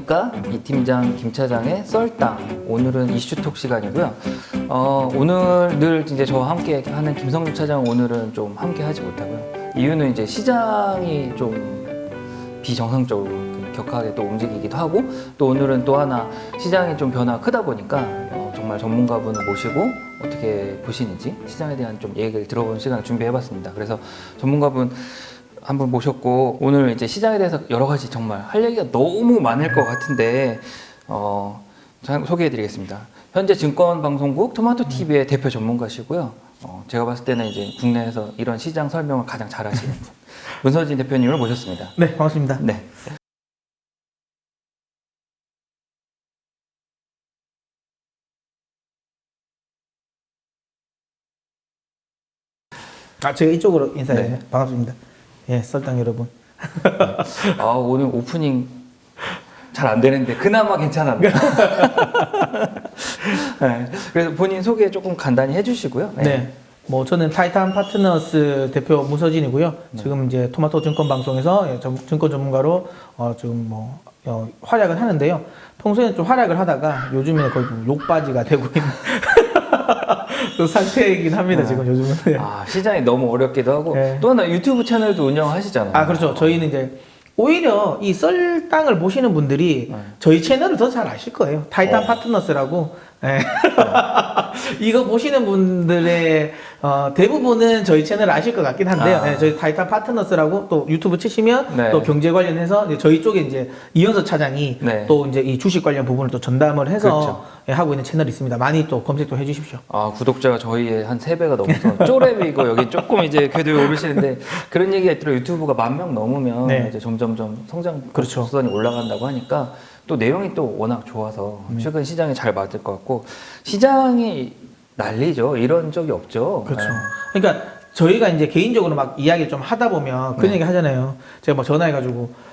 안녕하십니까, 이 팀장 김 차장의 썰당. 오늘은 이슈톡 시간이고요. 오늘 늘 이제 저와 함께 하는 김성준 차장 오늘은 좀 함께 하지 못하고요. 이유는 이제 시장이 좀 비정상적으로 격하게 또 움직이기도 하고, 또 오늘은 또 하나 시장이 좀 변화가 크다 보니까 정말 전문가분을 모시고 어떻게 보시는지 시장에 대한 좀 얘기를 들어보는 시간을 준비해봤습니다. 그래서 전문가분 한 분 모셨고, 오늘 이제 시장에 대해서 여러 가지 정말 할 얘기가 너무 많을 것 같은데 소개해드리겠습니다. 현재 증권방송국 토마토TV의 대표 전문가시고요. 제가 봤을 때는 이제 국내에서 이런 시장 설명을 가장 잘하시는 분, 문서진 대표님을 모셨습니다. 네, 반갑습니다. 네. 제가 이쪽으로 인사해요. 네. 반갑습니다. 예, 썰당 여러분. 오늘 오프닝 잘 안 되는데 그나마 괜찮았네요. 네, 그래서 본인 소개 조금 간단히 해주시고요. 네. 뭐 저는 타이탄 파트너스 대표 문서진이고요. 지금 이제 토마토 증권 방송에서 증권 전문가로 지금 뭐 활약을 하는데요. 평소에는 좀 활약을 하다가 요즘에 거의 욕바지가 되고 있는 그 상태이긴 합니다. 지금 요즘은. 네. 시장이 너무 어렵기도 하고, 네. 또 하나 유튜브 채널도 운영하시잖아요. 그렇죠. 저희는 이제 오히려 이 썰당을 보시는 분들이 저희 채널을 더 잘 아실 거예요. 타이탄 파트너스라고. 네. 이거 보시는 분들의 대부분은 저희 채널을 아실 것 같긴 한데요. 네, 저희 타이탄 파트너스라고 또 유튜브 치시면 네. 또 경제 관련해서 이제 저희 쪽에 이제 이현서 차장이 네. 또 이제 이 주식 관련 부분을 또 전담을 해서 그렇죠. 예, 하고 있는 채널이 있습니다. 많이 또 검색도 해주십시오. 구독자가 저희의 한 3배가 넘어서 쪼렙이고 여기 조금 이제 궤도에 오르시는데, 그런 얘기가 있더라고요. 유튜브가 10,000명 넘으면 네. 이제 점점점 성장 그렇죠. 곡선이 올라간다고 하니까, 또 내용이 또 워낙 좋아서 최근 시장에 잘 맞을 것 같고, 시장이 난리죠. 이런 적이 없죠. 그렇죠. 그러니까 저희가 이제 개인적으로 막 이야기 좀 하다 보면 그런 얘기 하잖아요. 제가 뭐 전화해가지고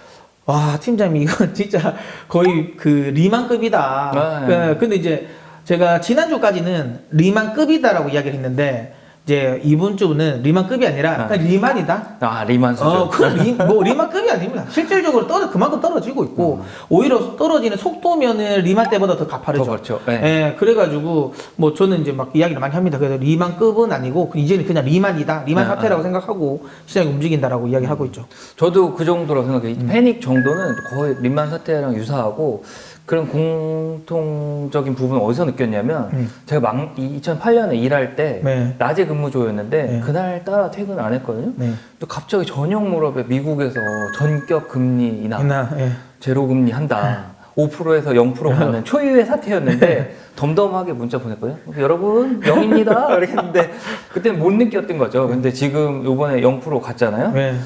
와, 팀장님 이건 진짜 거의 그 리만급이다. 네. 근데 이제 제가 지난주까지는 리만급이다라고 이야기를 했는데, 이제 이번 주는 리만급이 아니라 그냥 리만이다. 리만 수준. 뭐 리만급이 아닙니다. 실질적으로 그만큼 떨어지고 있고, 오히려 떨어지는 속도면은 리만 때보다 더 가파르죠. 더 그렇죠. 네. 예, 그래가지고 뭐 저는 이제 막 이야기를 많이 합니다. 그래서 리만급은 아니고 이제는 그냥 리만이다, 리만 사태라고 생각하고 시장이 움직인다라고 이야기하고 있죠. 저도 그 정도라고 생각해요. 패닉 정도는 거의 리만 사태랑 유사하고, 그런 공통적인 부분을 어디서 느꼈냐면, 제가 2008년에 일할 때 네. 낮에 근무조였는데 네. 그날따라 퇴근 안 했거든요. 네. 또 갑자기 저녁 무렵에 미국에서 전격 금리 인하, 예. 제로 금리 한다, 5%에서 0% 가는 초유의 사태였는데 덤덤하게 문자 보냈거든요. 여러분 0입니다 이렇게 했는데 그때는 못 느꼈던 거죠. 근데 지금 요번에 0% 갔잖아요. 네.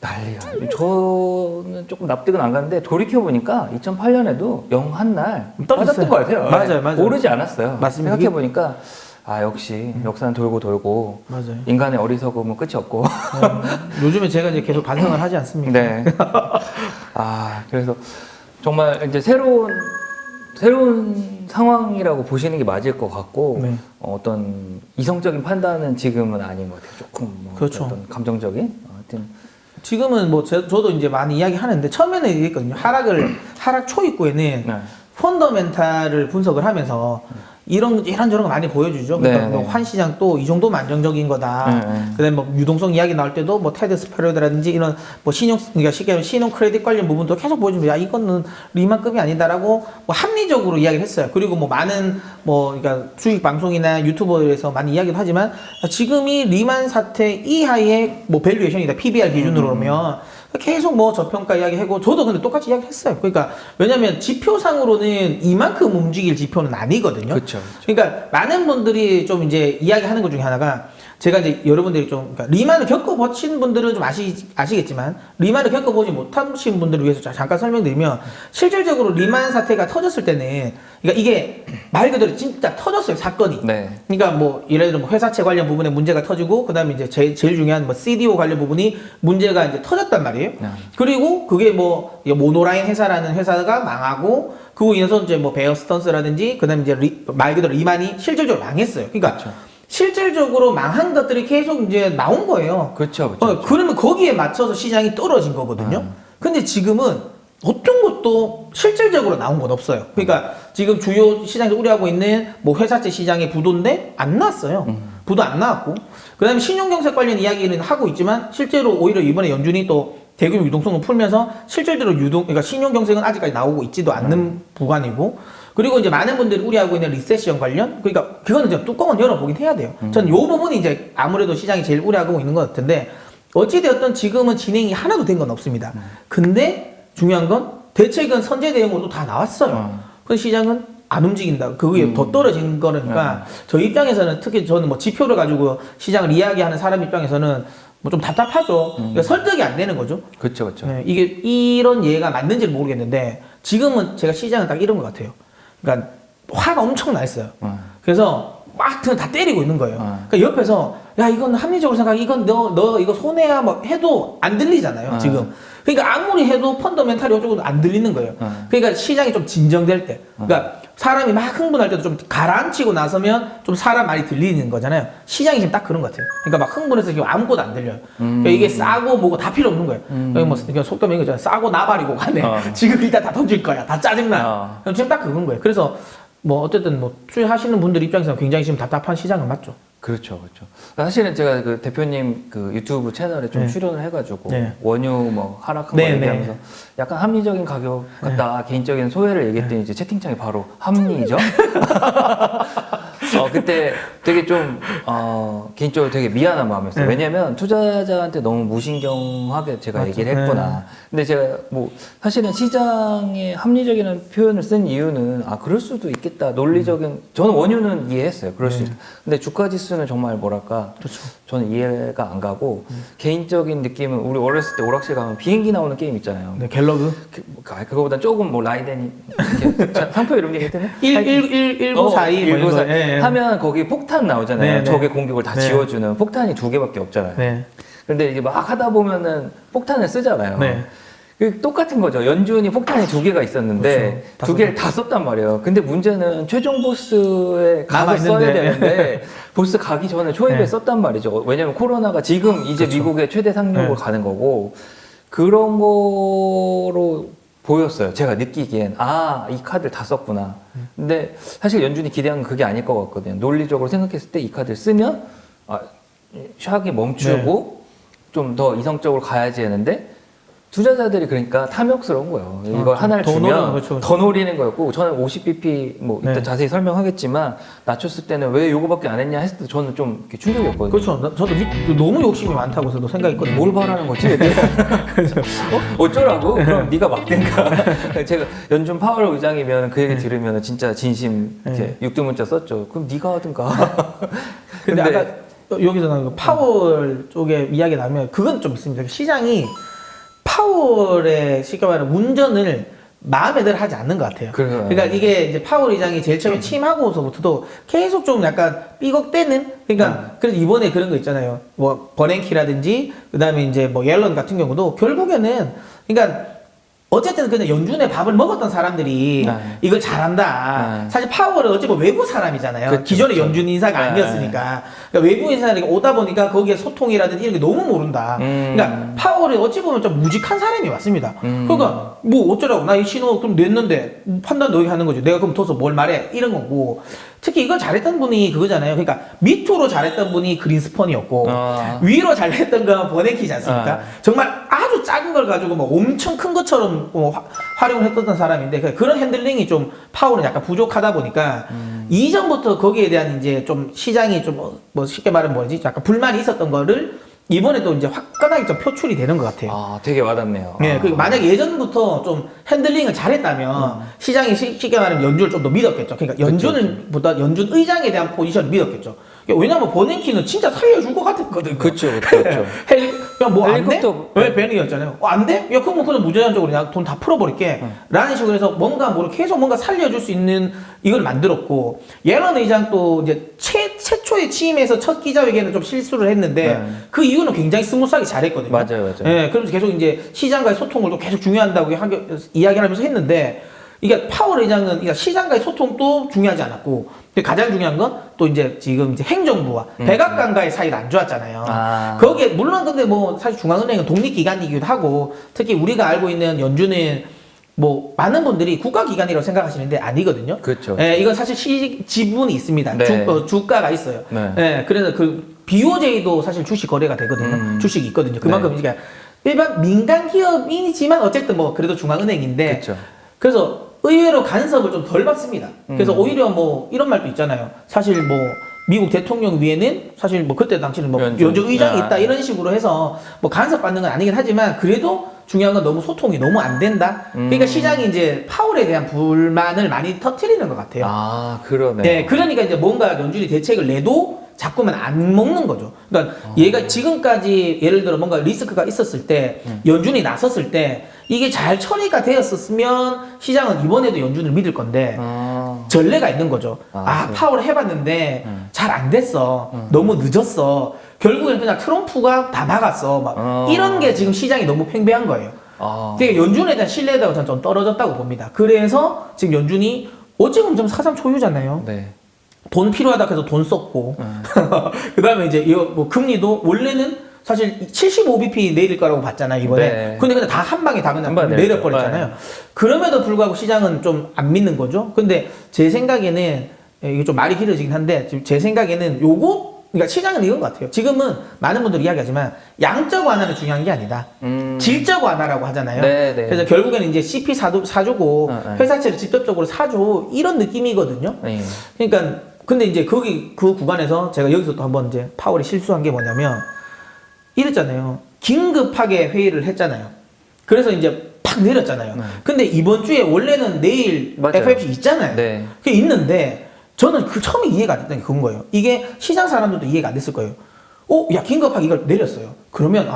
난리야. 저는 조금 납득은 안 가는데, 돌이켜보니까 2008년에도 0 한 날 빠졌던 것 같아요. 맞아요. 오르지 않았어요. 맞습니다. 생각해보니까 역시 역사는 돌고 돌고 맞아요. 인간의 어리석음은 끝이 없고. 요즘에 제가 이제 계속 반성을 하지 않습니까? 네. 그래서 정말 이제 새로운 상황이라고 보시는 게 맞을 것 같고, 네. 어떤 이성적인 판단은 지금은 아닌 것 같아요. 조금 그렇죠. 어떤 감정적인, 하여튼 지금은 뭐 저도 이제 많이 이야기하는데, 처음에는 얘기했거든요. 하락 초입구에는 네. 펀더멘탈을 분석을 하면서 이런저런 거 많이 보여주죠. 그러니까 네, 뭐 환시장 또 이 정도면 안정적인 거다. 그다음에 뭐 유동성 이야기 나올 때도 뭐 테드 스프레드라든지 이런 뭐 그러니까 쉽게 말하면 신용 크레딧 관련 부분도 계속 보여주면, 야, 이거는 리만급이 아니다라고 뭐 합리적으로 이야기를 했어요. 그리고 뭐 많은 뭐 그러니까 주식 방송이나 유튜버에서 많이 이야기를 하지만, 지금이 리만 사태 이하의 뭐 밸류에이션이다, PBR 기준으로 보면 계속 뭐 저평가 이야기하고, 저도 근데 똑같이 이야기했어요. 그러니까 왜냐면 지표상으로는 이만큼 움직일 지표는 아니거든요. 그렇죠. 그러니까 많은 분들이 좀 이제 이야기하는 것 중에 하나가, 제가 이제 여러분들이 좀 그러니까 리만을 겪어보신 분들은 좀 아시겠지만, 리만을 겪어보지 못하신 분들을 위해서 잠깐 설명드리면, 실질적으로 리만 사태가 터졌을 때는, 그러니까 이게 말 그대로 진짜 터졌어요, 사건이. 네. 그러니까 뭐 예를 들어 뭐 회사채 관련 부분에 문제가 터지고, 그다음에 이제 제일 중요한 뭐 CDO 관련 부분이 문제가 이제 터졌단 말이에요. 그리고 그게 뭐 모노라인 회사라는 회사가 망하고, 그거 인해서 이제 뭐 베어 스턴스라든지, 그다음에 이제 말 그대로 리만이 실질적으로 망했어요. 그러니까 그렇죠. 실질적으로 망한 것들이 계속 이제 나온 거예요. 그렇죠. 그러면 거기에 맞춰서 시장이 떨어진 거거든요. 근데 지금은 어떤 것도 실질적으로 나온 건 없어요. 그러니까 지금 주요 시장에서 우려하고 있는 뭐 회사채 시장의 부도인데 안 나왔어요. 부도 안 나왔고, 그다음에 신용경색 관련 이야기는 하고 있지만 실제로 오히려 이번에 연준이 또 대규모 유동성을 풀면서 실질적으로 그러니까 신용경색은 아직까지 나오고 있지도 않는 구간이고, 그리고 이제 많은 분들이 우려하고 있는 리세션 관련, 그러니까 그거는 이제 뚜껑은 열어보긴 해야 돼요. 저는 요 부분이 이제 아무래도 시장이 제일 우려하고 있는 것 같은데, 어찌되었든 지금은 진행이 하나도 된 건 없습니다. 근데 중요한 건 대책은 선제 대응으로 다 나왔어요. 근데 시장은 안 움직인다. 그게 더 떨어진 거니까 저희 입장에서는, 특히 저는 뭐 지표를 가지고 시장을 이야기하는 사람 입장에서는 뭐 좀 답답하죠. 그러니까 설득이 안 되는 거죠. 그렇죠, 그렇죠. 네, 이게 이런 예가 맞는지는 모르겠는데 지금은 제가 시장은 딱 이런 것 같아요. 그러니까 화가 엄청 나 있어요. 그래서 막 다 때리고 있는 거예요. 그러니까 옆에서 야 이건 합리적으로 생각해, 이건 너 이거 손해야 뭐 해도 안 들리잖아요. 지금. 그러니까 아무리 해도 펀더멘탈이 어쩌고 안 들리는 거예요. 그러니까 시장이 좀 진정될 때, 그러니까 사람이 막 흥분할 때도 좀 가라앉히고 나서면 좀 사람 말이 들리는 거잖아요. 시장이 지금 딱 그런 것 같아요. 그러니까 막 흥분해서 지금 아무것도 안 들려요. 그러니까 이게 싸고 뭐고 다 필요 없는 거예요. 여기 뭐 속담에 이거잖아요. 싸고 나발이고 가네. 지금 일단 다 던질 거야. 다 짜증나. 지금 딱 그건 거예요. 그래서 뭐 어쨌든 뭐 투자하시는 분들 입장에서는 굉장히 지금 답답한 시장은 맞죠. 그렇죠, 그렇죠. 사실은 제가 그 대표님 그 유튜브 채널에 좀 출연을 해가지고 원유 뭐 하락한 거 얘기하면서 약간 합리적인 가격 같다, 개인적인 소회를 얘기했더니 이제 채팅창이 바로 합리죠. 그때 되게 좀 개인적으로 되게 미안한 마음이었어요. 왜냐면 투자자한테 너무 무신경하게 제가 맞죠. 얘기를 했구나. 근데 제가 뭐 사실은 시장에 합리적이라는 표현을 쓴 이유는 그럴 수도 있겠다, 논리적인, 저는 원유는 이해했어요. 그럴 수 있다. 근데 주가 지수는 정말 뭐랄까, 그렇죠. 저는 이해가 안 가고 개인적인 느낌은, 우리 어렸을 때 오락실 가면 비행기 나오는 게임 있잖아요. 네, 갤러그. 그거보다 조금 뭐 라이덴이 이렇게 상표 이름 얘기했더니 1942 뭐 이런 거. 하면 거기 폭탄 나오잖아요. 적의 공격을 다 지워주는 폭탄이 2개밖에 없잖아요. 근데 이게 막 하다 보면은 폭탄을 쓰잖아요. 똑같은 거죠. 연준이 폭탄이 2개가 있었는데 그렇죠. 2개를 다 썼단 말이에요. 근데 문제는 최종 보스의 각을 써야 되는데 보스 가기 전에 초입에 썼단 말이죠. 왜냐면 코로나가 지금 이제 미국의 최대 상륙으로 가는 거고, 그런 거로 보였어요. 제가 느끼기엔 이 카드를 다 썼구나. 근데 사실 연준이 기대한 건 그게 아닐 것 같거든요. 논리적으로 생각했을 때 이 카드를 쓰면 샥이 멈추고 좀 더 이성적으로 가야지 했는데, 투자자들이 그러니까 탐욕스러운 거예요. 이걸 하나를 주면 더 노리는 거였고, 저는 50bp 뭐 이따 자세히 설명하겠지만 낮췄을 때는 왜 요거밖에 안 했냐 했을 때 저는 좀 이렇게 충격이었거든요. 그렇죠. 저도 너무 욕심이 많다고 저도 생각했거든요. 뭘 바라는 거지? 어쩌라고? 그럼 네가 막든가. 제가 연준 파월 의장이면 그 얘기 들으면 진짜 진심 이렇게 육두문자 썼죠. 그럼 네가 하든가. 근데 아까 여기서 나온 파월 쪽에 이야기 나오면 그건 좀 있습니다. 시장이 파월의 쉽게 말하면 운전을 마음에 들어 하지 않는 것 같아요. 그러니까 이게 이제 파월 의장이 제일 처음에 취임하고서부터도 계속 좀 약간 삐걱대는, 그러니까 그래서 이번에 그런 거 있잖아요. 뭐 버냉키라든지 그다음에 이제 뭐 옐런 같은 경우도 결국에는, 그러니까 어쨌든 그냥 연준의 밥을 먹었던 사람들이 이걸 잘한다. 사실 파월은 어찌 보면 외부 사람이잖아요. 기존의 연준 인사가 아니었으니까. 그러니까 외부 인사가 오다 보니까 거기에 소통이라든지 이런 게 너무 모른다. 그러니까 파월이 어찌 보면 좀 무직한 사람이 맞습니다. 그러니까 뭐 어쩌라고, 나 이 신호 그럼 냈는데 판단 너희 하는 거지. 내가 그럼 둬서 뭘 말해, 이런 거고. 특히 이걸 잘했던 분이 그거잖아요. 그러니까 밑으로 잘했던 분이 그린스펀이었고 위로 잘했던 건 버냉키지 않습니까? 정말 아주 작은 걸 가지고 뭐 엄청 큰 것처럼 활용을 했던 사람인데, 그런 핸들링이 좀 파월은 약간 부족하다 보니까 이전부터 거기에 대한 이제 좀 시장이 좀 뭐 쉽게 말하면 뭐지, 약간 불만이 있었던 거를 이번에 또 이제 화끈하게 좀 표출이 되는 것 같아요. 되게 와닿네요. 네, 그리고 만약에 예전부터 좀 핸들링을 잘했다면 시장이 쉽게 말하면 연준을 좀 더 믿었겠죠. 그러니까 연준보다 연준 의장에 대한 포지션을 믿었겠죠. 왜냐면 버냉키는 진짜 살려줄 것 같았거든요. 그렇죠. 야, 뭐 안 돼? 왜 벤이었잖아요. 안 돼? 야, 그럼 그냥 무제한적으로 그냥 돈 다 풀어버릴게. 라는 식으로 해서 뭔가 계속 뭔가 살려줄 수 있는 이걸 만들었고, 옐런 의장 또 이제 최초의 취임에서 첫 기자회견은 좀 실수를 했는데 그 이유는 굉장히 스무스하게 잘했거든요. 맞아요. 예, 그러면서 계속 이제 시장과의 소통을 또 계속 중요한다고 이야기를 하면서 했는데, 이게 파월 의장은 그러니까 시장과의 소통도 중요하지 않았고, 근데 가장 중요한 건 또 이제 지금 이제 행정부와 백악관과의 사이가 안 좋았잖아요. 거기에 물론 근데 뭐 사실 중앙은행은 독립기관이기도 하고, 특히 우리가 알고 있는 연준은 뭐 많은 분들이 국가기관이라고 생각하시는데 아니거든요. 그렇죠. 예, 이건 사실 지분이 있습니다. 네. 주가가 있어요. 네. 예, 그래서 그 BOJ도 사실 주식 거래가 되거든요. 주식이 있거든요. 그만큼 네. 이제 일반 민간 기업이지만 어쨌든 뭐 그래도 중앙은행인데 그렇죠. 그래서 의외로 간섭을 좀 덜 받습니다. 그래서 오히려 뭐 이런 말도 있잖아요. 사실 뭐 미국 대통령 위에는 사실 뭐 그때 당시는 뭐 연주 의장이 있다 이런 식으로 해서 뭐 간섭 받는 건 아니긴 하지만 그래도 중요한 건 너무 소통이 너무 안 된다. 그러니까 시장이 이제 파월에 대한 불만을 많이 터뜨리는 것 같아요. 아, 그러네. 네, 그러니까 이제 뭔가 연준이 대책을 내도 자꾸만 안 먹는 거죠. 그러니까 얘가 지금까지 예를 들어 뭔가 리스크가 있었을 때 연준이 나섰을 때 이게 잘 처리가 되었었으면 시장은 이번에도 연준을 믿을 건데 전례가 있는 거죠. 파월 해봤는데 잘 안 됐어. 너무 늦었어. 결국엔 그냥 트럼프가 다 막았어. 막 이런 게 지금 시장이 너무 팽배한 거예요. 그러니까 연준에 대한 신뢰도가 저는 좀 떨어졌다고 봅니다. 그래서 지금 연준이 어찌 보면 좀 사상 초유잖아요. 네. 돈 필요하다 해서 돈 썼고 그 다음에 이제 이거 뭐 금리도 원래는 사실 75bp 내릴 거라고 봤잖아요 이번에. 네. 근데 다 한 방에 다 그냥 한 방에 내려버렸잖아요. 그럼에도 불구하고 시장은 좀 안 믿는 거죠. 근데 제 생각에는 이게 좀 말이 길어지긴 한데 지금 제 생각에는 요거 그러니까 시장은 이건 것 같아요. 지금은 많은 분들이 이야기하지만 양적 완화는 중요한 게 아니다. 질적 완화라고 하잖아요. 네, 네. 그래서 결국에는 이제 CP 사주고 회사채를 직접적으로 사줘 이런 느낌이거든요. 네. 그러니까 근데 이제 거기 그 구간에서 제가 여기서 또 한번 이제 파월이 실수한 게 뭐냐면 이랬잖아요. 긴급하게 회의를 했잖아요. 그래서 이제 팍 내렸잖아요. 근데 이번 주에 원래는 내일 맞아요. FOMC 있잖아요. 네. 그게 있는데 저는 그 처음에 이해가 안 됐던 게 그건 거예요. 이게 시장 사람들도 이해가 안 됐을 거예요. 야 긴급하게 이걸 내렸어요. 그러면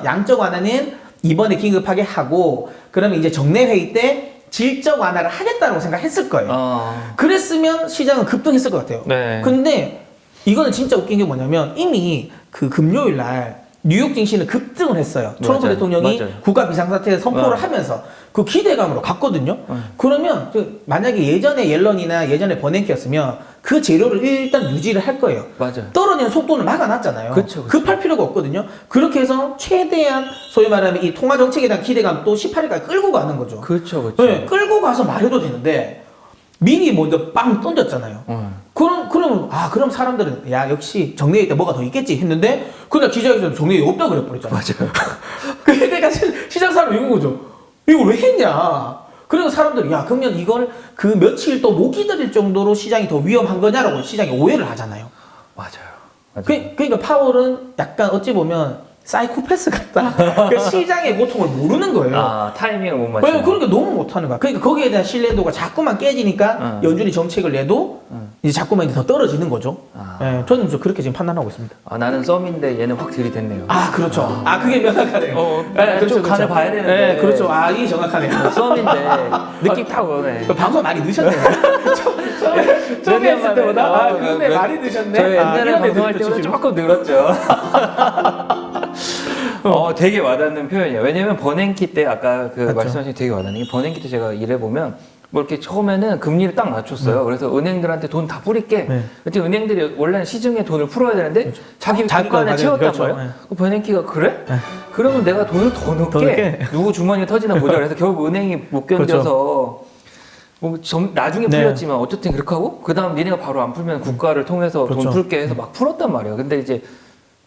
양적 완화는 이번에 긴급하게 하고 그러면 이제 정례 회의 때 질적 완화를 하겠다고 생각했을 거예요. 그랬으면 시장은 급등했을 것 같아요. 네. 근데 이거는 진짜 웃긴 게 뭐냐면 이미 그 금요일 날 뉴욕 증시는 급등을 했어요. 트럼프 맞아요. 대통령이 맞아요. 국가 비상사태 선포를 하면서 그 기대감으로 갔거든요. 그러면 만약에 예전에 옐런이나 예전에 버냉키였으면 그 재료를 일단 유지를 할 거예요. 맞아요. 떨어지는 속도는 막아놨잖아요. 그쵸. 급할 필요가 없거든요. 그렇게 해서 최대한 소위 말하면 이 통화 정책에 대한 기대감 또 18일까지 끌고 가는 거죠. 그렇죠. 네, 끌고 가서 말해도 되는데 미리 먼저 빵 던졌잖아요. 그럼 사람들은 야 역시 정례회 때 뭐가 더 있겠지 했는데 그날 기자회견에서 정례회 없다 그래버렸잖아요. 맞아요. 그러니까 시장 사람 이건 거죠. 이걸 왜 했냐? 그리고 사람들이 야 그러면 이걸 그 며칠 또 못 기다릴 정도로 시장이 더 위험한 거냐라고 시장이 오해를 하잖아요. 맞아요. 그러니까 파월은 약간 어찌 보면 사이코패스 같다. 그 시장의 고통을 모르는 거예요. 타이밍을 못 맞추는. 그러니까 너무 못하는 거야. 그러니까 거기에 대한 신뢰도가 자꾸만 깨지니까 연준이 정책을 내도 이제 자꾸만 이제 더 떨어지는 거죠. 예, 저는 좀 그렇게 지금 판단하고 있습니다. 나는 썸인데 얘는 확 들이댔네요. 그렇죠. 그게 명확하네요. 좀 간을 봐야 되는데. 네, 그렇죠. 이게 정확하네요. 썸인데 느낌 딱 오네. 방송 많이 늦었네요. 처음에 했을 때보다 그런데 많이 늦었네. 저희 옛날에 이런 방송할 애들도 때보다 지금. 조금 늘었죠. 되게 와닿는 표현이에요. 왜냐면 버냉키 때 아까 그 맞죠. 말씀하신 게 되게 와닿는 게 버냉키 때 제가 일해보면 뭐 이렇게 처음에는 금리를 딱 낮췄어요. 그래서 은행들한테 돈 다 뿌릴게. 네. 그때 은행들이 원래는 시중에 돈을 풀어야 되는데 그렇죠. 자기 자기 국가 안에 거 채웠단 그렇죠. 말이에요. 네. 그 버냉키가 그래? 그러면 내가 돈을 더 넣게. 더 넣게? 누구 주머니에 터지나 보자. 그래서 결국 은행이 못 견뎌서 나중에 네. 풀렸지만 어쨌든 그렇게 하고 그 다음 니네가 바로 안 풀면 국가를 통해서 그렇죠. 돈 풀게 해서 막 풀었단 말이에요. 근데 이제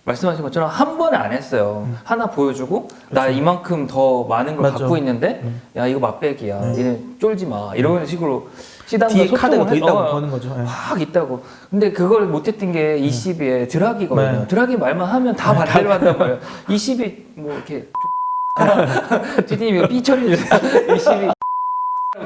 말씀하신 것처럼 한 번에 안 했어요. 하나 보여주고 나 이만큼 더 많은 걸 맞죠. 갖고 있는데 야 이거 맛배기야. 니네 쫄지 마. 이런 식으로 시장과 뒤에 카드가 더 소통을 있다고 보는 거죠. 예. 확 있다고. 근데 그걸 못했던 게 22에 드라기거든요. 네. 드라기 말만 하면 다 반대로 한단 말이에요. 22 뭐 이렇게 찌디님 이거 삐 처리해 주세요. 22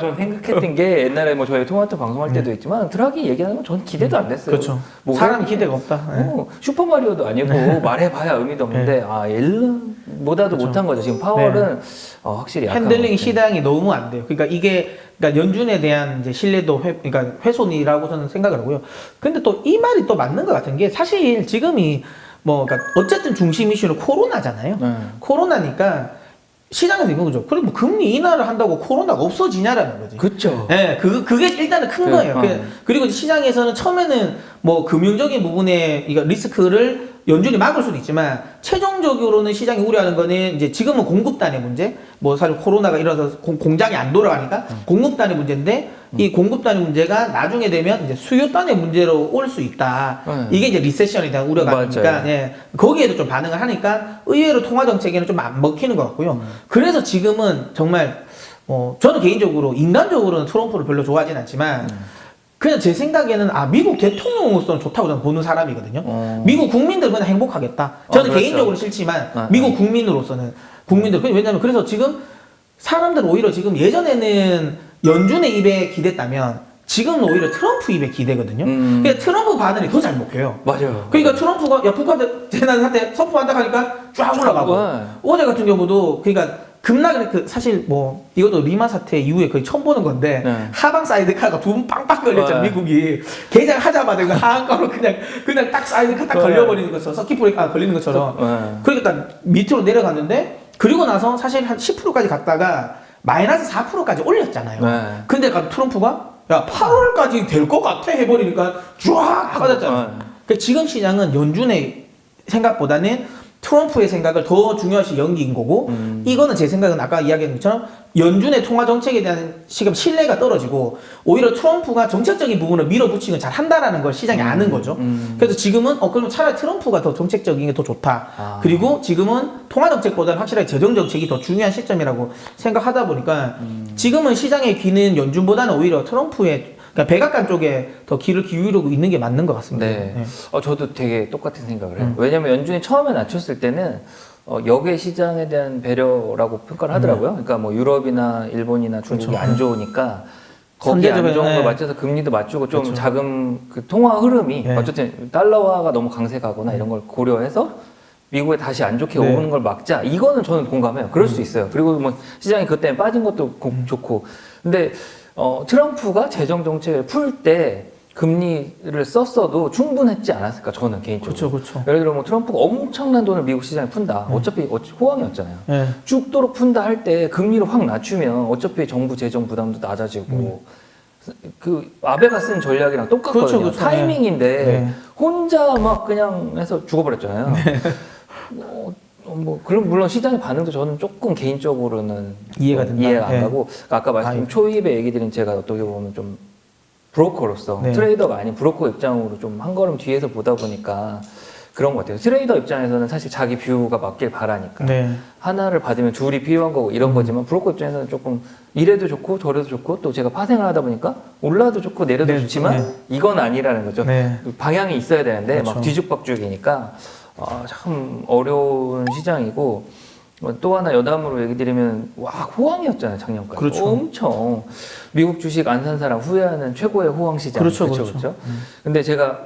저는 생각했던 게 옛날에 뭐 저희 토마토 방송할 때도 있지만 드라기 얘기하는 건 전 기대도 안 됐어요. 그렇죠. 뭐 사람 기대가 없다. 예. 슈퍼마리오도 아니고 말해봐야 의미도 없는데 앨런보다도 못한 거죠. 지금 파월은 확실히 약한 핸들링 것 같아요. 시장이 너무 안 돼요. 그러니까 이게 그러니까 연준에 대한 이제 신뢰도 그러니까 훼손이라고 저는 생각을 하고요. 근데 또 이 말이 또 맞는 것 같은 게 사실 지금이 뭐 그러니까 어쨌든 중심 이슈는 코로나잖아요. 코로나니까 시장에서 이건 거죠. 그래 뭐 금리 인하를 한다고 코로나가 없어지냐라는 거지. 그렇죠. 예, 그게 일단은 큰 거예요. 그리고 이제 시장에서는 처음에는 뭐 금융적인 부분에 이거 리스크를 연준이 막을 수도 있지만 최종적으로는 시장이 우려하는 거는 이제 지금은 공급단의 문제, 뭐 사실 코로나가 일어나서 공장이 안 돌아가니까 공급단의 문제인데 이 공급단의 문제가 나중에 되면 이제 수요단의 문제로 올 수 있다. 이게 이제 리세션에 대한 우려가 있으니까 예, 거기에도 좀 반응을 하니까 의외로 통화 정책에는 좀 안 먹히는 것 같고요. 그래서 지금은 정말 저는 개인적으로 인간적으로는 트럼프를 별로 좋아하진 않지만 그냥 제 생각에는 미국 대통령으로서는 좋다고 저는 보는 사람이거든요. 미국 국민들은 그냥 행복하겠다. 저는 그렇죠. 개인적으로 싫지만 미국 국민으로서는 국민들 왜냐면 그래서 지금 사람들은 오히려 지금 예전에는 연준의 입에 기댔다면 지금은 오히려 트럼프 입에 기대거든요. 그러니까 트럼프 반응이 더 잘 먹혀요. 맞아요. 그러니까 트럼프가 야 북한 재난한테 선포한다 하니까 쫙 올라가고 어제 같은 경우도 그러니까 급락을 사실 뭐 이것도 리만 사태 이후에 거의 처음 보는 건데 하방 사이드카가 두 번 빵빵 걸렸잖아요. 미국이 개장하자마자 그 하한가로 그냥 딱 사이드카 딱 걸려버리는 것처럼 서킷 브레이크가 걸리는 것처럼 그러니까 밑으로 내려갔는데 그리고 나서 사실 한 10%까지 갔다가 마이너스 4%까지 올렸잖아요. 근데 트럼프가 야 8월까지 될 것 같아 해버리니까 쫙 빠졌잖아요. 그러니까 지금 시장은 연준의 생각보다는 트럼프의 생각을 더 중요시 연기인 거고 이거는 제 생각은 아까 이야기한 것처럼 연준의 통화 정책에 대한 지금 신뢰가 떨어지고 오히려 트럼프가 정책적인 부분을 밀어붙이는 잘 한다라는 걸 시장이 아는 거죠. 그래서 지금은 그러면 차라리 트럼프가 더 정책적인 게 더 좋다. 그리고 지금은 통화 정책보다는 확실하게 재정 정책이 더 중요한 시점이라고 생각하다 보니까 지금은 시장의 귀는 연준보다는 오히려 트럼프의 그러니까 백악관 쪽에 더 귀를 기울이고 있는 게 맞는 것 같습니다. 네. 저도 되게 똑같은 생각을 해요. 왜냐면 연준이 처음에 낮췄을 때는 역의 시장에 대한 배려라고 평가를 하더라고요. 그러니까 뭐 유럽이나 일본이나 중국이 그렇죠. 안 좋으니까 거기에 안 좋은 걸 맞춰서 금리도 맞추고 좀 자금 그 통화 흐름이 어쨌든 달러화가 너무 강세가거나 이런 걸 고려해서 미국에 다시 안 좋게 오는 걸 막자. 이거는 저는 공감해요. 그럴 수 있어요. 그리고 뭐 시장이 그때 빠진 것도 좋고. 근데 트럼프가 재정 정책을 풀 때 금리를 썼어도 충분했지 않았을까 저는 개인적으로. 그렇죠. 예를 들어 뭐 트럼프가 엄청난 돈을 미국 시장에 푼다. 어차피 호황이었잖아요. 죽도록 푼다 할 때 금리를 확 낮추면 어차피 정부 재정 부담도 낮아지고 그 아베가 쓴 전략이랑 똑같거든요. 그렇죠. 타이밍인데 혼자 막 그냥 해서 죽어버렸잖아요. 뭐 그럼 물론 시장의 반응도 저는 조금 개인적으로는 이해가 된다. 이해가 안 가고 아까 말씀 초입에 얘기 드린 제가 어떻게 보면 좀 브로커로서 트레이더가 아닌 브로커 입장으로 좀 한 걸음 뒤에서 보다 보니까 그런 것 같아요. 트레이더 입장에서는 사실 자기 뷰가 맞길 바라니까 하나를 받으면 둘이 필요한 거고 이런 거지만 브로커 입장에서는 조금 이래도 좋고 저래도 좋고 또 제가 파생을 하다 보니까 올라도 좋고 내려도 좋지만 이건 아니라는 거죠. 방향이 있어야 되는데 막 뒤죽박죽이니까 참 어려운 시장이고 또 하나 여담으로 얘기 드리면 호황이었잖아요 작년까지. 그렇죠. 엄청 미국 주식 안 산 사람 후회하는 최고의 호황 시장. 그렇죠. 근데 제가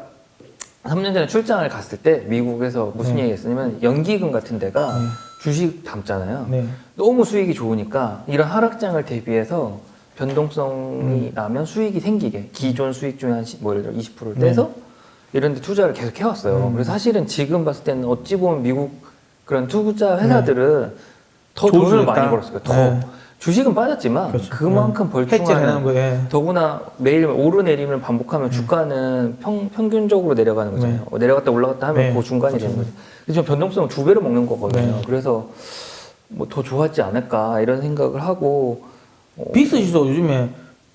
3년 전에 출장을 갔을 때 미국에서 무슨 얘기 했었냐면 연기금 같은 데가 주식 담잖아요. 너무 수익이 좋으니까 이런 하락장을 대비해서 변동성이 나면 수익이 생기게 기존 수익 중에 뭐 예를 들어 20%를 떼서 이런 데 투자를 계속 해왔어요. 그래서 사실은 지금 봤을 때는 어찌 보면 미국 그런 투자 회사들은 더 돈을 많이 벌었을 거예요. 주식은 빠졌지만 그만큼 벌충하는 더구나 매일 오르내림을 반복하면 주가는 평균적으로 내려가는 거잖아요. 내려갔다 올라갔다 하면 그 중간이 되는 거죠. 그래서 변동성은 2배로 먹는 거거든요. 그래서 뭐 더 좋았지 않을까 이런 생각을 하고 빅스 지수 요즘에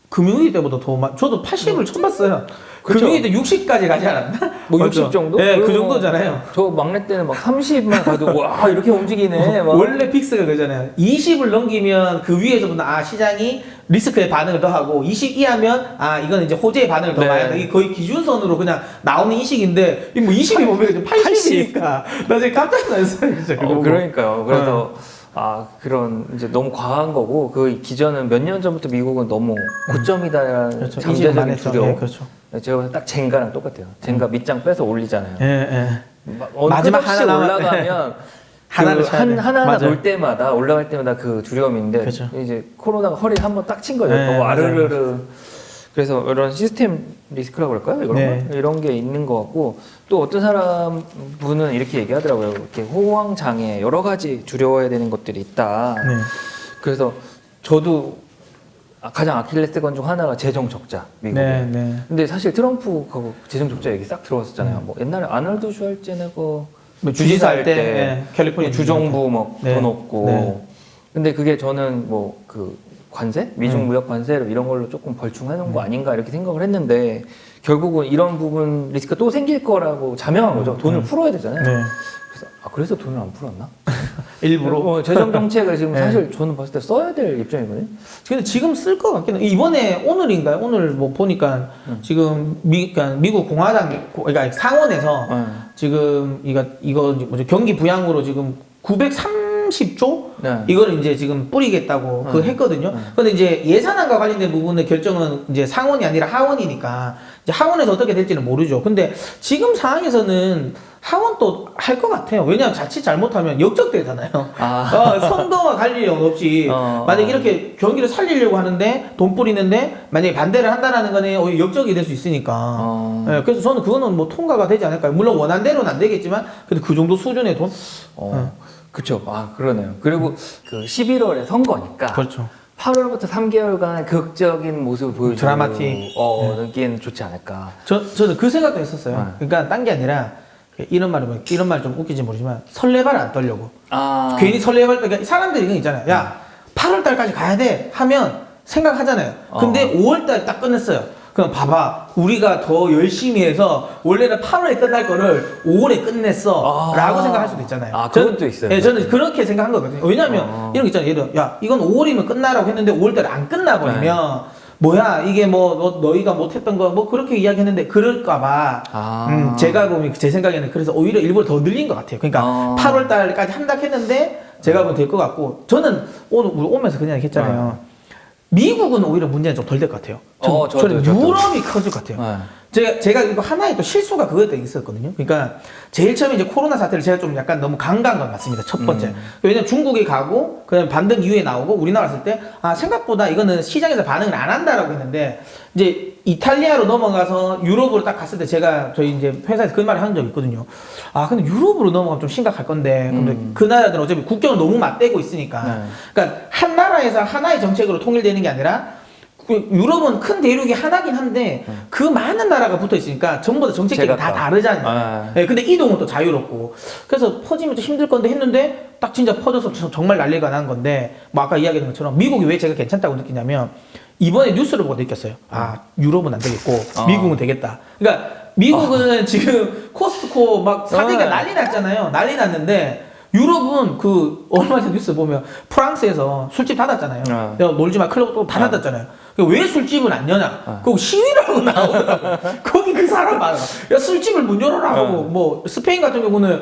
금융위기 때보다 더 저도 80을 처음 봤어요. 금융위기 때 60까지 가지 않았나? 뭐 60 정도? 네, 그 정도잖아요. 저 막내 때는 막 30만 가도 와 이렇게 움직이네. 막. 원래 픽스가 그잖아요. 20을 넘기면 그 위에서부터 시장이 리스크에 반응을 더 하고 20 이하면 이건 이제 호재의 반응을 더 많이 한다. 이게 거의 기준선으로 그냥 나오는 인식인데 뭐 20이 보면 80이니까 나 지금 깜짝 놀랐어요. 그러니까요. 그래서 그런 이제 너무 과한 거고 그 기전은 몇 년 전부터 미국은 너무 고점이다라는 잠재적인 두려움. 제가 봐서 딱 젠가랑 똑같아요. 젠가 밑장 빼서 올리잖아요. 마지막 하나 올라가면 하나 놀 때마다 올라갈 때마다 그 두려움인데 이제 코로나가 허리 한번 딱 친 거죠. 아르르르. 그래서 이런 시스템 리스크라고 그럴까요? 이런 게 있는 것 같고 또 어떤 사람 분은 이렇게 얘기하더라고요. 이렇게 호황 장애 여러 가지 두려워야 되는 것들이 있다. 그래서 저도 가장 아킬레스건 중 하나가 재정 적자 미국에. 네, 네. 근데 사실 트럼프하고 재정 적자 얘기 싹 들어왔었잖아요. 뭐 옛날에 아놀드 슈왈제네거 뭐 주지사 할 때 네, 캘리포니아 주정부 뭐 네. 돈 없고. 네. 근데 그게 저는 뭐 그 관세, 미중 무역 관세 이런 걸로 조금 벌충하는 거 아닌가 이렇게 생각을 했는데 결국은 이런 부분 리스크가 또 생길 거라고 자명한 거죠. 돈을 풀어야 되잖아요. 네. 그래서 돈을 안 풀었나? 일부러. 재정 정책을 지금 네. 사실 저는 봤을 때 써야 될 입장이거든요. 근데 지금 쓸 것 같기는 이번에 오늘인가요? 오늘 뭐 보니까 지금 그러니까 미국 공화당 그러니까 상원에서 지금 이거 뭐죠 경기 부양으로 지금 930조 네. 이거를 이제 지금 뿌리겠다고 그 했거든요. 근데 이제 예산안과 관련된 부분의 결정은 이제 상원이 아니라 하원이니까 이제 하원에서 어떻게 될지는 모르죠. 근데 지금 상황에서는 하원도 할 것 같아요. 왜냐하면 자칫 잘못하면 역적되잖아요. 선거와 관련 없이 만약 이렇게 경기를 살리려고 하는데 돈 뿌리는데 만약에 반대를 한다라는 거는 오히려 역적이 될 수 있으니까. 네, 그래서 저는 그거는 뭐 통과가 되지 않을까요? 물론 원한대로는 안 되겠지만 그래도 그 정도 수준의 돈. 그쵸. 그러네요. 그리고 그 11월에 선거니까. 그렇죠. 8월부터 3개월간 극적인 모습을 보여주는 드라마틱. 느끼는 좋지 않을까. 저는 그 생각도 했었어요. 그러니까 딴 게 아니라 이런 말 좀 웃기지 모르지만 설레발 안 떨려고. 괜히 설레발 그러니까 사람들이 이거 있잖아요. 야 8월 달까지 가야 돼 하면 생각하잖아요. 근데 5월 달에 딱 끝냈어요. 그럼 봐봐 우리가 더 열심히 해서 원래는 8월에 끝날 거를 5월에 끝냈어 라고 생각할 수도 있잖아요. 그건 또 있어요. 네, 저는 그렇게 생각한 거거든요. 왜냐면 이런 거 있잖아요. 예를 들어 야 이건 5월이면 끝나라고 했는데 5월 달에 안 끝나버리면 뭐야 이게 뭐 너희가 못했던 거 뭐 그렇게 이야기했는데 그럴까봐 제가 보면 제 생각에는 그래서 오히려 일부러 더 늘린 것 같아요. 그러니까 8월 달까지 한다 했는데 제가 보면 될 것 같고 저는 오늘 오면서 그냥 했잖아요. 미국은 오히려 문제는 좀 덜 될 것 같아요. 저는 유럽이 커질 것 같아요. 제가 이거 하나의 또 실수가 그것도 있었거든요. 그러니까 제일 처음에 이제 코로나 사태를 제가 좀 약간 너무 강간 건 맞습니다. 첫 번째. 왜냐면 중국에 가고 그다음에 반등 이후에 나오고 우리나라 왔을 때 생각보다 이거는 시장에서 반응을 안 한다라고 했는데 이제 이탈리아로 넘어가서 유럽으로 딱 갔을 때 제가 저희 이제 회사에서 그 말을 한 적이 있거든요. 근데 유럽으로 넘어가면 좀 심각할 건데 근데 그 나라들은 어차피 국경을 너무 맞대고 있으니까 그러니까 한 나라에서 하나의 정책으로 통일되는 게 아니라 유럽은 큰 대륙이 하나긴 한데 그 많은 나라가 붙어 있으니까 전부 다 정책이 다 다르잖아요. 네, 근데 이동은 또 자유롭고 그래서 퍼지면 좀 힘들 건데 했는데 딱 진짜 퍼져서 정말 난리가 난 건데 뭐 아까 이야기했던 것처럼 미국이 왜 제가 괜찮다고 느끼냐면 이번에 뉴스를 보고 느꼈어요. 유럽은 안 되겠고 미국은 되겠다. 그러니까 미국은 지금 코스트코 막 사기가 난리 났잖아요. 난리 났는데 유럽은 그 얼마 전에 뉴스 보면 프랑스에서 술집 닫았잖아요. 놀지 마 클럽도 다 닫았잖아요. 왜 술집을 안 여냐? 그거 시위를 하고 나오더라고. 거기 그 사람 많아. 야 술집을 문 열어라고. 뭐 스페인 같은 경우는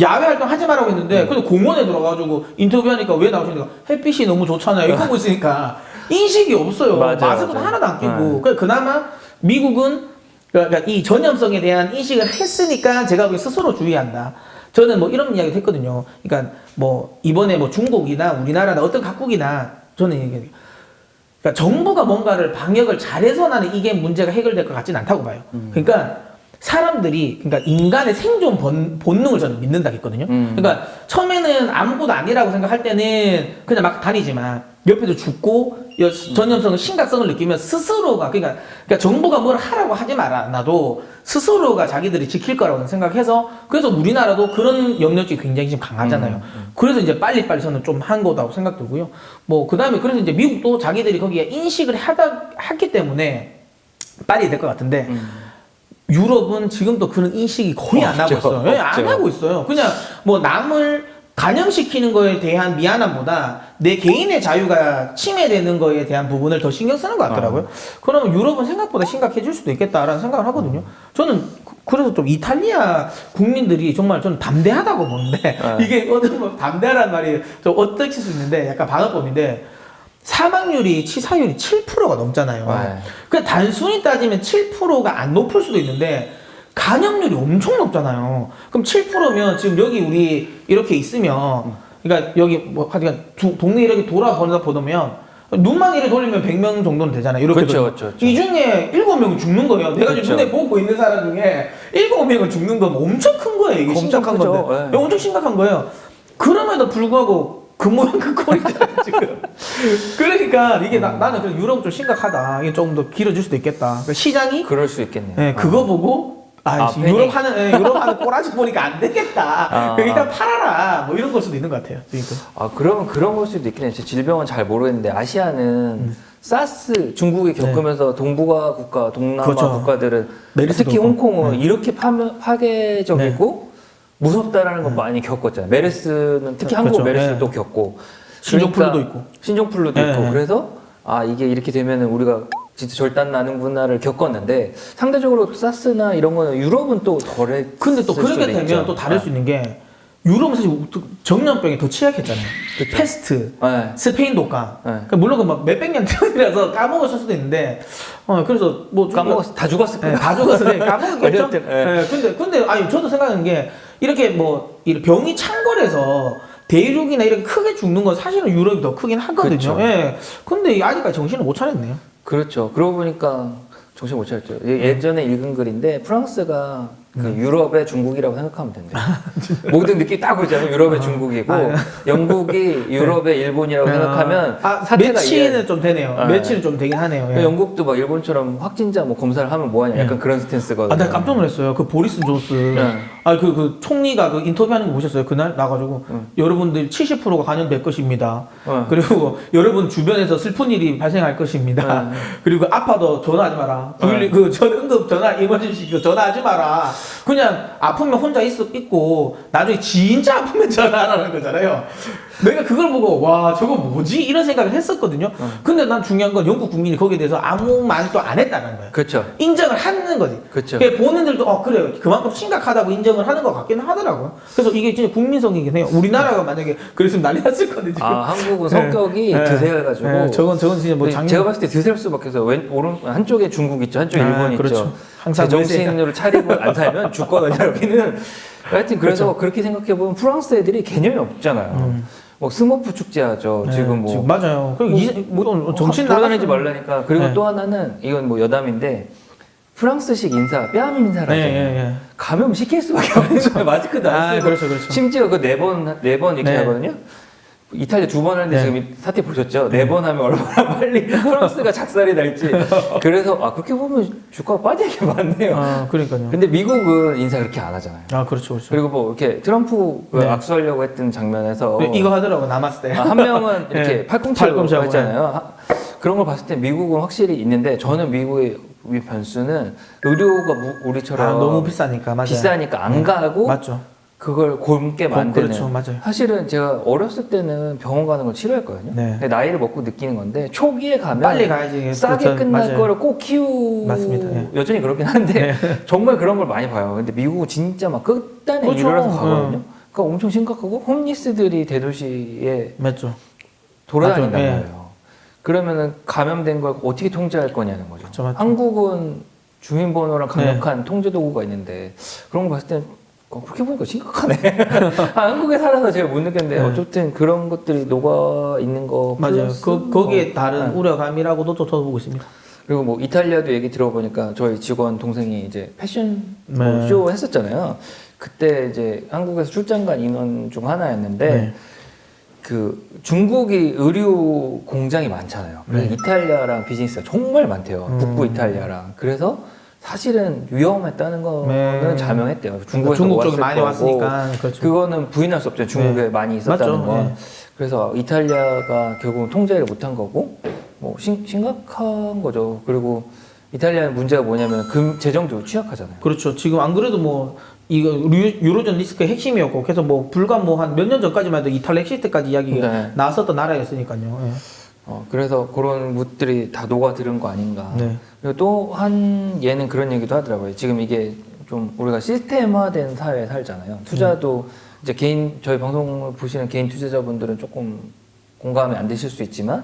야외 활동 하지 말라고 했는데 근데 공원에 들어가가지고 인터뷰하니까 왜 나오시니까 햇빛이 너무 좋잖아요. 이러고 있으니까 인식이 없어요. 마스크도 하나도 안 끼고. 그나마 미국은 그러니까 이 전염성에 대한 인식을 했으니까 제가 보기엔 스스로 주의한다. 저는 뭐 이런 이야기도 했거든요. 그러니까 뭐 이번에 뭐 중국이나 우리나라나 어떤 각국이나 저는 얘기해요. 그러니까 정부가 뭔가를 방역을 잘해서 나는 이게 문제가 해결될 것 같지는 않다고 봐요. 그러니까 사람들이 그러니까 인간의 생존 본능을 저는 믿는다 했거든요. 그러니까 처음에는 아무것도 아니라고 생각할 때는 그냥 막 다니지만 옆에서 죽고 전염성의 심각성을 느끼면 스스로가 그러니까 정부가 뭘 하라고 하지 말아놔도 스스로가 자기들이 지킬 거라고 생각해서 그래서 우리나라도 그런 영역이 굉장히 지금 강하잖아요. 그래서 이제 빨리빨리 저는 좀 한 거다고 생각 들고요. 뭐 그다음에 그래서 이제 미국도 자기들이 거기에 인식을 했기 때문에 빨리 될 것 같은데 유럽은 지금도 그런 인식이 거의 안 하고 있어요. 안 하고 있어요. 그냥 뭐 남을 감염시키는 거에 대한 미안함보다 내 개인의 자유가 침해되는 거에 대한 부분을 더 신경 쓰는 것 같더라고요. 그러면 유럽은 생각보다 심각해질 수도 있겠다라는 생각을 하거든요. 저는 그래서 좀 이탈리아 국민들이 정말 저는 담대하다고 보는데 이게 어떤 담대하라는 말이 좀 어떨 수 있는데 약간 방어법인데 사망률이 치사율이 7%가 넘잖아요. 그 단순히 따지면 7%가 안 높을 수도 있는데 감염률이 엄청 높잖아요. 그럼 7%면 지금 여기 우리 이렇게 있으면 그러니까 여기 뭐 하여간 동네 이렇게 보면 눈만 이렇게 돌리면 100명 정도는 되잖아요. 이렇게 그렇죠. 이 중에 7명이 죽는 거예요. 내가 지금 눈에 보고 있는 사람 중에 7명은 죽는 건 엄청 큰 거예요. 이게 심각한 건데. 엄청 심각한 거예요. 그럼에도 불구하고 그 모양 그 꼴이잖아 지금. 그러니까 이게 나는 그 유럽 좀 심각하다. 이게 조금 더 길어질 수도 있겠다. 그러니까 시장이 그럴 수 있겠네요. 네, 그거 보고 유럽 하는 꼬라지 보니까 안 되겠다. 일단 팔아라. 뭐 이런 걸 수도 있는 것 같아요. 그러니까. 그러면 그런 걸 수도 있겠네요. 제 질병은 잘 모르겠는데 아시아는 사스 중국이 겪으면서 동북아 국가, 동남아 그렇죠. 국가들은 메르스도 특히 있고. 홍콩은 이렇게 파괴적이고 무섭다라는 걸 많이 겪었잖아요. 메르스는 특히 한국 그렇죠. 메르스도 겪고 신종플루도 있고. 신종플루도 있고 그래서 이게 이렇게 되면은 우리가 진짜 절단 나는구나를 겪었는데 상대적으로 사스나 이런 거는 유럽은 또 덜했을 근데 또 그렇게 되면 있죠. 또 다를 수 있는 게 유럽은 사실 정년병이 더 취약했잖아요. 그쵸. 패스트, 네. 스페인 독감. 네. 그러니까 물론 그 몇백 년 전이라서 까먹었을 수도 있는데, 그래서 뭐 까먹었어. 다 죽었을 거예요. 다 죽었으니 까먹었겠죠. 어렸을 때, 근데 아니 저도 생각하는 게 이렇게 뭐 이 병이 창궐해서 대륙이나 이렇게 크게 죽는 건 사실은 유럽이 더 크긴 하거든요. 그쵸. 예. 근데 아직까지 정신을 못 차렸네요. 그렇죠. 그러고 보니까 정신 못 차렸죠. 예전에 읽은 글인데 프랑스가 그 유럽의 중국이라고 생각하면 된대요. 모든 느낌이 딱 그러잖아요. 유럽의 중국이고 영국이 유럽의 일본이라고 생각하면 사태가 매치는 좀 되네요. 매치는 좀 되긴 하네요. 예. 영국도 막 일본처럼 확진자 뭐 검사를 하면 뭐하냐 약간 그런 스탠스거든요. 내가 깜짝 놀랐어요. 그 보리스 존슨. 그 총리가 그 인터뷰하는 거 보셨어요? 그날 나가지고 여러분들 70%가 감염될 것입니다. 그리고 여러분 주변에서 슬픈 일이 발생할 것입니다. 그리고 아파도 전화하지 마라. 전 응급 전화 이머전시 전화하지 마라. 그냥 아프면 혼자 있고 나중에 진짜 아프면 전화하라는 거잖아요. 내가 그걸 보고 와 저거 뭐지? 이런 생각을 했었거든요. 근데 난 중요한 건 영국 국민이 거기에 대해서 아무 말도 안 했다는 거예요. 그렇죠. 인정을 하는 거지. 그렇죠. 본인들도 그래요. 그만큼 심각하다고 인정을 하는 것 같기는 하더라고요. 그래서 이게 진짜 국민성이긴 해요. 우리나라가 만약에 그랬으면 난리 났을 건데 지금. 한국은 성격이 드세해가지고. 저건 진짜 뭐 제가 봤을 때 드세일 수밖에 없어요. 오른 한쪽에 중국 있죠, 한쪽에 일본 그렇죠. 있죠. 항상 정신으로 차리고 안 살면 죽거든요. 여기는. 하여튼 그래서 그렇죠. 그렇게 생각해 보면 프랑스 애들이 개념이 없잖아요. 뭐 스머프 축제 하죠. 지금 뭐 맞아요. 정신 돌아다니지 말라니까. 그리고 또 하나는 이건 뭐 여담인데 프랑스식 인사, 뺨 인사를 하잖아요. 감염 시킬 수밖에 없는 거예요. 마스크도 안 쓰고. 그렇죠. 심지어 그 네 번 이렇게 하거든요. 이탈리아 2번 하는데 지금 이 사태 보셨죠? 4번 하면 얼마나 빨리 프랑스가 작살이 날지. 그래서 그렇게 보면 주가가 빠지는 게 많네요. 그러니까요. 근데 미국은 인사 그렇게 안 하잖아요. 그렇죠. 그리고 뭐 이렇게 트럼프 악수하려고 했던 장면에서 이거 하더라고 남았을 때. 한 명은 이렇게 팔꿈치로 팔꿈치하고 했잖아요. 그런 걸 봤을 때 미국은 확실히 있는데 저는 미국의 변수는 의료가 우리처럼 너무 비싸니까 맞아요. 비싸니까 안 가고 맞죠. 그걸 곪게 만드는. 그렇죠, 맞아요. 사실은 제가 어렸을 때는 병원 가는 걸 싫어했거든요. 근데 나이를 먹고 느끼는 건데 초기에 가면 빨리 가야지. 싸게 끝날 거를 꼭 맞습니다. 여전히 그렇긴 한데 정말 그런 걸 많이 봐요. 근데 미국은 진짜 막 끝단에 그렇죠. 이르러서 가거든요. 그러니까 엄청 심각하고 홈리스들이 대도시에 맞죠. 돌아다닌단 맞죠. 말이에요. 그러면은 감염된 걸 어떻게 통제할 거냐는 거죠. 그렇죠, 맞죠. 한국은 주민번호랑 강력한 통제 도구가 있는데 그런 거 봤을 땐 그렇게 보니까 심각하네. 한국에 살아서 제가 못 느꼈는데 어쨌든 그런 것들이 녹아 있는 거 맞아요. 거기에 다른 우려감이라고도 또 보고 있습니다. 그리고 뭐 이탈리아도 얘기 들어보니까 저희 직원 동생이 이제 패션 쇼 했었잖아요. 그때 이제 한국에서 출장 간 인원 중 하나였는데 그 중국이 의류 공장이 많잖아요. 그래서 이탈리아랑 비즈니스가 정말 많대요. 북부 이탈리아랑. 그래서 사실은 위험했다는 거는 자명했대요. 중국 쪽에 많이 왔으니까. 그렇죠. 그거는 부인할 수 없죠. 중국에 많이 있었다는 건. 그래서 이탈리아가 결국은 통제를 못한 거고 뭐 심각한 거죠. 그리고 이탈리아의 문제가 뭐냐면 재정적으로 취약하잖아요. 그렇죠. 지금 안 그래도 뭐 이거 유로존 리스크의 핵심이었고 그래서 뭐 불과 뭐 한 몇 년 전까지만 해도 이탈리아 엑시트까지 이야기가 나왔었던 나라였으니까요. 그래서 그런 것들이 다 녹아들은 거 아닌가. 그리고 또 한 얘는 그런 얘기도 하더라고요. 지금 이게 좀 우리가 시스템화된 사회에 살잖아요. 투자도 이제 저희 방송을 보시는 개인 투자자분들은 조금 공감이 안 되실 수 있지만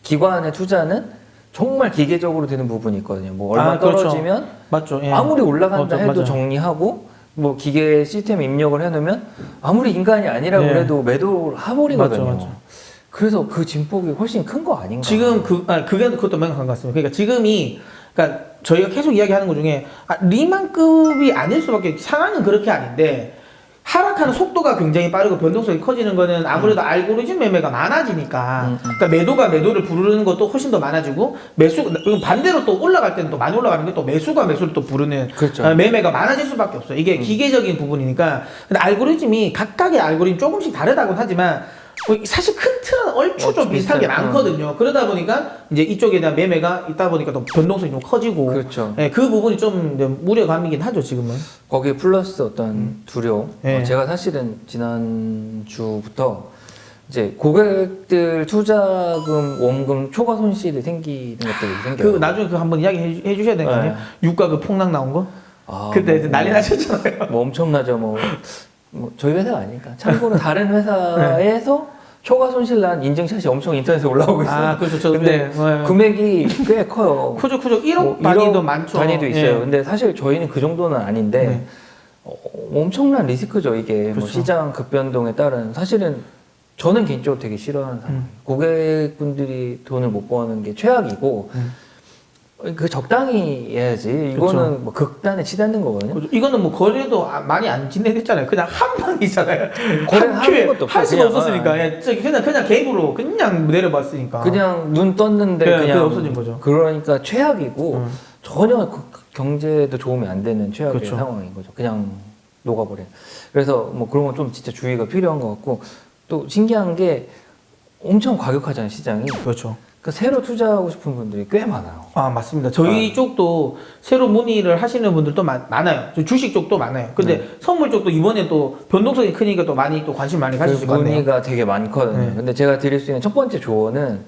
기관의 투자는 정말 기계적으로 되는 부분이 있거든요. 뭐 얼마 떨어지면 맞죠. 아무리 올라간다 해도 맞아요. 정리하고 뭐 기계 시스템 입력을 해놓으면 아무리 인간이 아니라고 해도 매도를 해버리거든요. 맞죠. 그래서 그 진폭이 훨씬 큰 거 아닌가? 지금 그것도 명확한 것 같습니다. 그러니까 그러니까 저희가 계속 이야기하는 것 중에 리만급이 아닐 수밖에 상황은 그렇게 아닌데 하락하는 속도가 굉장히 빠르고 변동성이 커지는 거는 아무래도 알고리즘 매매가 많아지니까 그러니까 매도가 매도를 부르는 것도 훨씬 더 많아지고 이건 반대로 또 올라갈 때는 또 많이 올라가는 게 또 매수가 매수를 또 부르는 그렇죠. 매매가 많아질 수밖에 없어요. 이게 기계적인 부분이니까. 근데 알고리즘이 각각의 알고리즘 조금씩 다르다고는 하지만 사실 큰 틀은 얼추 좀 비슷한 게 많거든요. 그러다 보니까 이제 이쪽에 대한 매매가 있다 보니까 또 변동성이 좀 커지고 그렇죠. 예, 그 부분이 좀 이제 우려감이긴 하죠 지금은. 거기에 플러스 어떤 두려움. 네. 제가 사실은 지난주부터 이제 고객들 투자금, 원금 초과 손실이 생기는 것들이 생겨요. 그 나중에 그 한번 이야기 해 주셔야 되는 거 아니에요? 네. 유가 그 폭락 나온 거? 아, 그때 뭐, 난리 나셨잖아요. 뭐 엄청나죠. 뭐 저희 회사가 아니니까. 참고로 다른 회사에서 초과 손실 난 인증샷이 엄청 인터넷에 올라오고 있어요. 아, 그렇죠. 저 근데 금액이 꽤 커요. 크죠. 1억 뭐 단위도 1억 많죠. 단위도 있어요. 예. 근데 사실 저희는 그 정도는 아닌데 네. 엄청난 리스크죠. 이게 뭐 그렇죠. 시장 급변동에 따른 사실은 저는 개인적으로 되게 싫어하는 상황. 고객분들이 돈을 못 버는 게 최악이고 그 적당히 해야지. 이거는 그렇죠. 뭐 극단에 치닫는 거거든요. 그렇죠. 이거는 뭐 거래도 많이 안 진행됐잖아요. 그냥 한 방이잖아요. 거래하는 것도 없어요. 할 수가 그냥, 없었으니까. 예, 그냥 갭으로 그냥 내려봤으니까. 그냥 눈 떴는데 네, 그냥 그게 없어진 거죠. 그러니까 최악이고 전혀 경제도 도움이 안 되는 최악의 그렇죠. 상황인 거죠. 그냥 녹아버려. 그래서 뭐 그런 건 좀 진짜 주의가 필요한 것 같고 또 신기한 게 엄청 과격하잖아요 시장이. 그렇죠. 그러니까 새로 투자하고 싶은 분들이 꽤 많아요. 아, 맞습니다. 저희 쪽도 새로 문의를 하시는 분들도 많아요. 저 주식 쪽도 많아요. 근데 선물 쪽도 이번에 또 변동성이 크니까 또 많이 또 관심 많이 가지시고 그 있네요. 문의가 되게 많거든요. 네. 근데 제가 드릴 수 있는 첫 번째 조언은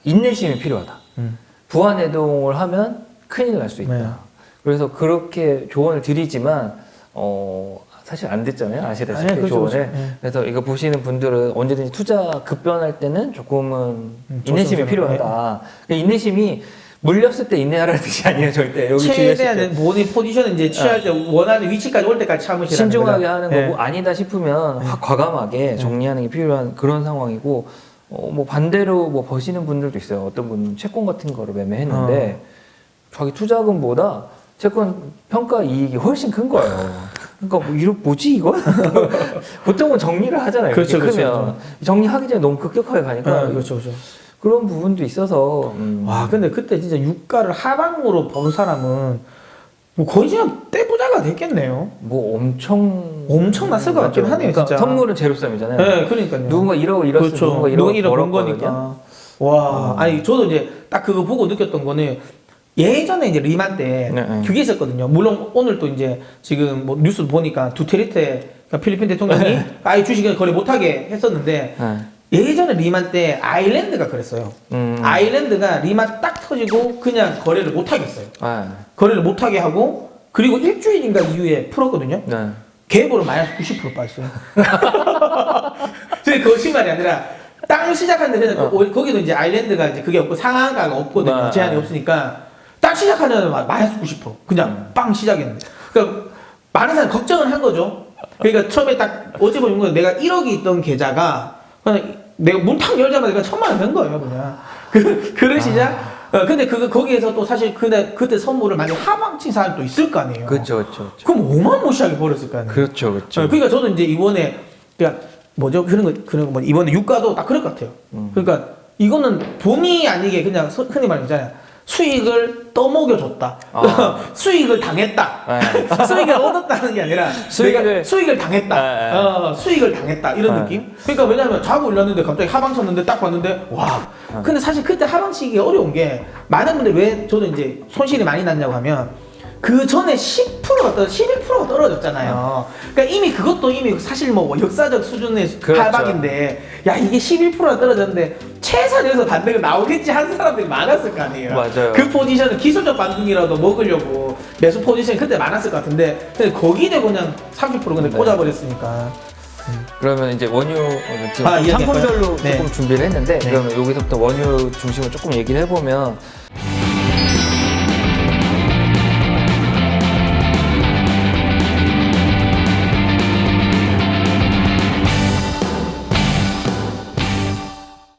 인내심이 필요하다. 부안해동을 하면 큰일 날 수 있다. 네. 그래서 그렇게 조언을 드리지만 사실 안 됐잖아요. 아시다시피 네, 그렇죠, 조언을. 그렇죠. 네. 그래서 이거 보시는 분들은 언제든지 투자 급변할 때는 조금은 인내심이 조심스러워. 필요하다. 그러니까 인내심이 물렸을 때 인내하라는 뜻이 아니에요, 절대. 여기 주의하실 때. 최대한 본인 포지션을 이제 취할 때 원하는 위치까지 올 때까지 참으시라는 신중하게 거죠. 하는 네. 거고 아니다 싶으면 확 과감하게 정리하는 게 필요한 그런 상황이고 뭐 반대로 뭐 버시는 분들도 있어요. 어떤 분은 채권 같은 거를 매매했는데 자기 투자금보다 채권 평가 이익이 훨씬 큰 거예요. 그러니까 뭐 뭐지 이거? 보통은 정리를 하잖아요. 그렇죠, 그렇죠, 크면 그렇죠. 정리하기 전에 너무 급격하게 가니까 그렇죠, 그렇죠. 그런 부분도 있어서 와, 근데 그때 진짜 유가를 하방으로 본 사람은 뭐 거의 그냥 떼부자가 됐겠네요. 뭐 엄청났을 것 같긴 하네요, 그러니까 진짜. 선물은 제로섬이잖아요. 네, 그러니까요. 누군가 1억을 잃었으면 그렇죠. 누군가 1억을 번 벌었거든요. 거니까. 와, 아니 저도 이제 딱 그거 보고 느꼈던 거는 예전에 이제 리만 때 네. 그게 있었거든요. 물론 오늘 또 이제 지금 뭐 뉴스 보니까 두테르테 그러니까 필리핀 대통령이 아예 주식을 거래 못하게 했었는데 네. 예전에 리만 때 아일랜드가 그랬어요. 아일랜드가 리만 딱 터지고 그냥 거래를 못하게 했어요. 네. 거래를 못하게 하고 그리고 일주일인가 이후에 풀었거든요. 네. 갭으로 마이너스 90% 빠졌어요. 저희 거짓말이 아니라 땅 시작하는데 거기도 이제 아일랜드가 이제 그게 없고 상한가가 없거든요. 네. 제한이 없으니까 딱 시작하자마자 마이너스 90% 그냥 빵 시작했는데. 그러니까 많은 사람이 걱정을 한 거죠. 그러니까 처음에 딱 어찌 보면 내가 1억이 있던 계좌가 그냥 내가 문 탁 열자마자 그냥 1,000만 원 된 거예요, 그냥. 그런 시작. 근데 거기에서 또 사실 그때 선물을 만약 하방친 사람도 있을 거 아니에요. 그렇죠. 그럼 어마무시하게 벌었을 거 아니에요. 그렇죠. 그러니까 저는 이제 이번에 그러니까 뭐죠 그런 거 뭐 이번에 유가도 딱 그럴 것 같아요. 그러니까 이거는 본의 아니게 그냥 흔히 말하잖아요. 수익을 떠먹여줬다. 수익을 당했다. 네. 수익을 얻었다는 게 아니라 내가 수익을 당했다. 수익을 당했다. 이런 느낌? 그러니까 왜냐하면 자고 올렸는데 갑자기 하방 쳤는데 딱 봤는데 와. 근데 사실 그때 하방 치기 어려운 게 많은 분들이 왜 저는 이제 손실이 많이 났냐고 하면 그 전에 10%가 11%가 떨어졌잖아요. 그러니까 이미 그것도 이미 사실 뭐 역사적 수준의 그렇죠. 하방인데 야 이게 11%가 떨어졌는데 최선에서 반등이 나오겠지 한 사람들이 많았을 거 아니에요. 맞아요. 그 포지션은 기술적 반등이라도 먹으려고 매수 포지션이 그때 많았을 것 같은데 근데 거기에 그냥 30% 근데 네. 꽂아버렸으니까. 그러면 이제 원유 지금 이야기할까요? 상품별로 네. 조금 준비를 했는데 네. 그러면 여기서부터 원유 중심으로 조금 얘기를 해보면